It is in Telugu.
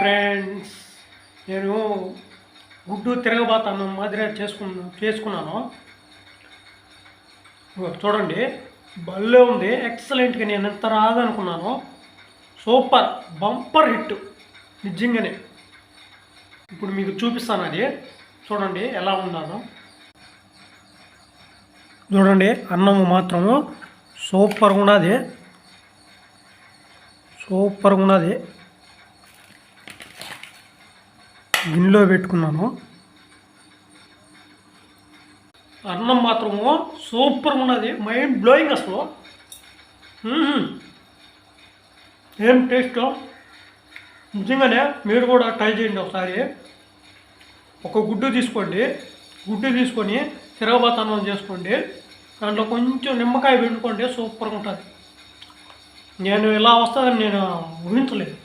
ఫ్రెండ్స్, నేను గుడ్డు తిరగబాతాను మాదిరి చేసుకున్నాను. చూడండి, భలే ఉంది. ఎక్సలెంట్గా నేను ఎంత రాదనుకున్నాను. సూపర్ బంపర్ హిట్ నిజంగానే. ఇప్పుడు మీకు చూపిస్తాను, అది చూడండి ఎలా ఉన్నాను. చూడండి, అన్నము మాత్రము సూపర్గా ఉన్నది. గిన్నెలో పెట్టుకున్నాను. అన్నం మాత్రము సూపర్గా ఉన్నది, మైండ్ బ్లోయింగ్ అసలు. ఏం టేస్ట్ నిజంగానే. మీరు కూడా ట్రై చేయండి ఒకసారి. ఒక గుడ్డు తీసుకొని తిరగబాతన్నం చేసుకోండి. దాంట్లో కొంచెం నిమ్మకాయ పిండుకోండి, సూపర్గా ఉంటుంది. నేను ఇలా వస్తుందని నేను ఊహించలేదు.